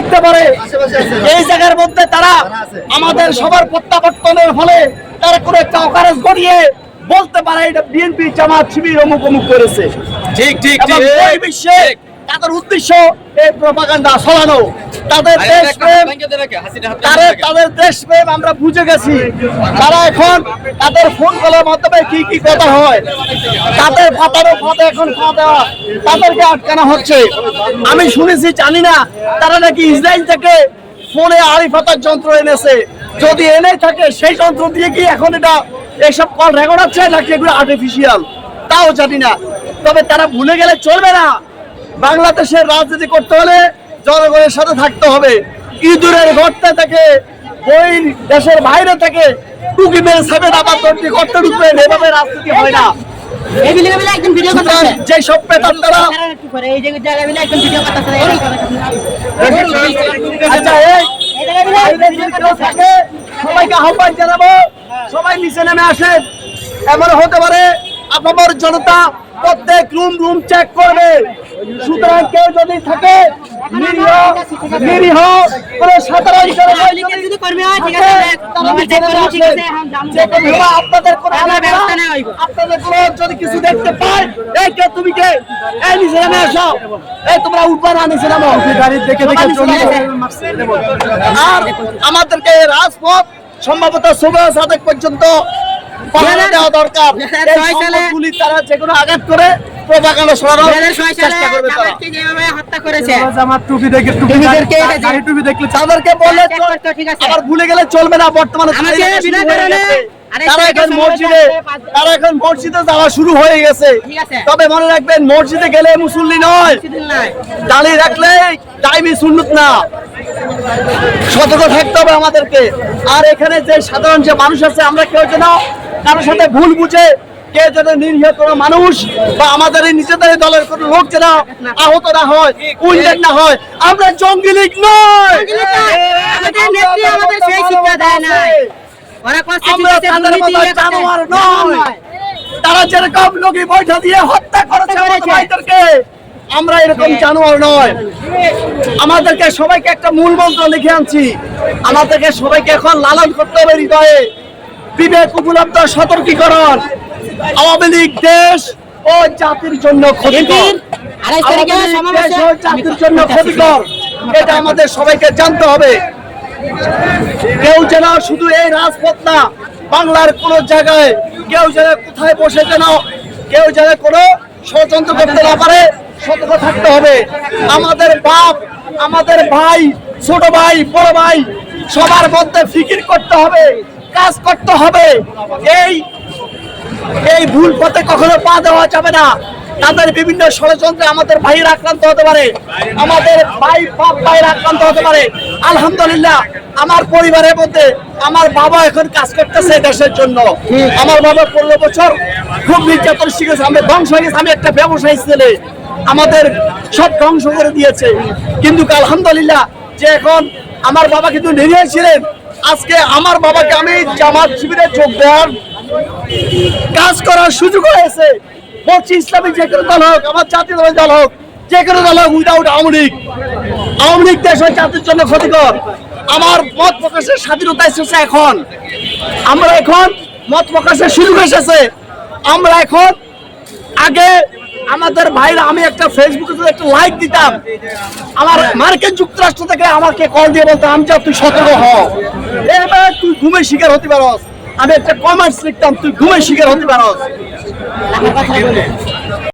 দেখতে পারে। এই জায়গার মধ্যে তারা আমাদের সবার প্রত্যাবর্তনের ফলে তারা কোনো একটা অকারেজ গড়িয়ে বলতে পারে এটা বিএনপি জামাত শিবির অমুক অমুক করেছে। ঠিক ঠিক এবং ওই বিশ্বে তাদের উদ্দেশ্য এই প্রপাগান্ডা ছড়ানো, তাদের দেশপ্রেম, তাদের দেশপ্রেম আমরা বুঝে গেছি। তারা এখন তাদের ফোন কলের মাধ্যমে কি কি কথা হয়, তাদের ফাটানো ফাটে এখন খাওয়া দেওয়া, তাদেরকে আটকানো হচ্ছে। আমি শুনেছি, জানি না, তারা নাকি ইসরায়েল থেকে ফোনে আড়িফাতার যন্ত্র এনেছে। যদি এনে থাকে সেই যন্ত্র দিয়ে কি এখন এটা এইসব কল রেকর্ড হচ্ছে নাকি এগুলো আর্টিফিশিয়াল, তাও জানি না। তবে তারা ভুলে গেলে চলবে না, বাংলাদেশের রাজনীতি করতে হলে জনগণের সাথে থাকতে হবে। ইঁদুরের গর্তে থেকে বই দেশের বাইরে থেকে টুকি মেরে সাবেন আবার তৈরি করতে ঢুকবেন, এভাবে রাজনীতি হয় না। যে সব পেতাম তারা সবাইকে আহ্বান জানাবো, সবাই নিচে নেমে আসেন। এমন হতে পারে আপনার জনতা প্রত্যেক রুম চেক করবে। সুতরাং কেউ যদি থাকে নিরীহ কোনো সাধারণ আপনাদের কোনো যদি কিছু দেখতে পায়, এই কে তুমি কে, এই নিচে নেমে আসো, এই তোমরা উঠবা না, নিচে নামো। আর আমাদেরকে রাজপথ সম্ভবত সুবহ সাদেক পর্যন্ত দেওয়া দরকার। তারা যে কোনো আঘাত করে প্রপাগান্ডা ছড়ানোর চেষ্টা করবে। তাদেরকে বলে আবার ভুলে গেলে চলবে না। বর্তমানে তারা এখন মসজিদে যাওয়া শুরু হয়ে গেছে। তবে মনে রাখবেন, মসজিদে গেলে মুসল্লি নয়, দাঁড়িয়ে রাখলে টাইমই সুন্নত না। সতর্ক থাকতে হবে আমাদেরকে। আর এখানে যে সাধারণ যে মানুষ আছে, আমরা কেউ যেন কারোর সাথে ভুল বুঝে কে যেন নিরীহ কোনো মানুষ বা আমাদের এই নিজেদের দলের কোনো লোক যেন আহত না হয়, উইন্ডেড না হয়। আমরা জঙ্গি লীগ নয়, জানোয়ার নয়। তারা যেরকম লোকে বৈঠা দিয়ে হত্যা করেছে ভাইদেরকে, আমরা এরকম জানোয়ার নয়। আমাদেরকে সবাইকে একটা মূল মন্ত্র লিখে আনছি, আমাদেরকে সবাইকে এখন লালন করতে হবে হৃদয়ে। বিবেক উপলব্ধ সতর্কীকরণ, আওয়ামী লীগ দেশ ও জাতির জন্য ক্ষতিকর, জাতির জন্য ক্ষতিকর, এটা আমাদের সবাইকে জানতে হবে। কেউ যেন শুধু এই রাজপথ না, বাংলার কোন জায়গায় কেউ যেন কোথায় বসে যেন কেউ যেন কোনো ষড়যন্ত্র করতে না পারে, সতর্ক থাকতে হবে। আমাদের বাপ, আমাদের ভাই, ছোট ভাই, বড় ভাই, সবার মধ্যে ফিকির করতে হবে, কাজ করতে হবে। এই ভুল পথে কখনো পা দেওয়া যাবে না। তাদের বিভিন্ন ষড়যন্ত্রে আমাদের ভাইয়ের আক্রান্ত হতে পারে, আমাদের ভাইয়ের আক্রান্ত হতে পারে। আলহামদুলিল্লাহ, আমার পরিবারের মধ্যে আমার বাবা এখন কাজ করতেছে দেশের জন্য। আমার বাবা 15 বছর খুব নির্যাতন শিখেছে, আমি ধ্বংস হয়ে গেছে। আমি একটা ব্যবসায়ী ছেলে, আমাদের সব ধ্বংস করে দিয়েছে। কিন্তু আলহামদুলিল্লাহ যে এখন আমার বাবা কিন্তু নিরীহ ছিলেন, আজকে আমার বাবাকে আমি জামাত শিবিরে যোগ দেওয়ার কাজ করার সুযোগ হয়েছে। বলছি, ইসলামী যে কোনো দল হোক, আমার জাতীয় দল হোক, যে কোনো দল হোক, উইদাউট আওয়ামী লীগ দেশ হয় জাতির জন্য ক্ষতিকর। আমার মত প্রকাশের স্বাধীনতা এসেছে এখন, আমরা এখন মত প্রকাশের সুযোগ এসেছে। আমরা এখন আগে আমাদের ভাইরা, আমি একটা ফেসবুকে যদি একটা লাইক দিতাম, আমার মার্কিন যুক্তরাষ্ট্র থেকে আমাকে কল দিয়ে বলতাম যে তুই সতর্ক হ, এবার তুই ঘুমের শিকার হতে পারস। আমি একটা কমেন্টস লিখতাম, তুই ঘুমের শিকার হতে পারস।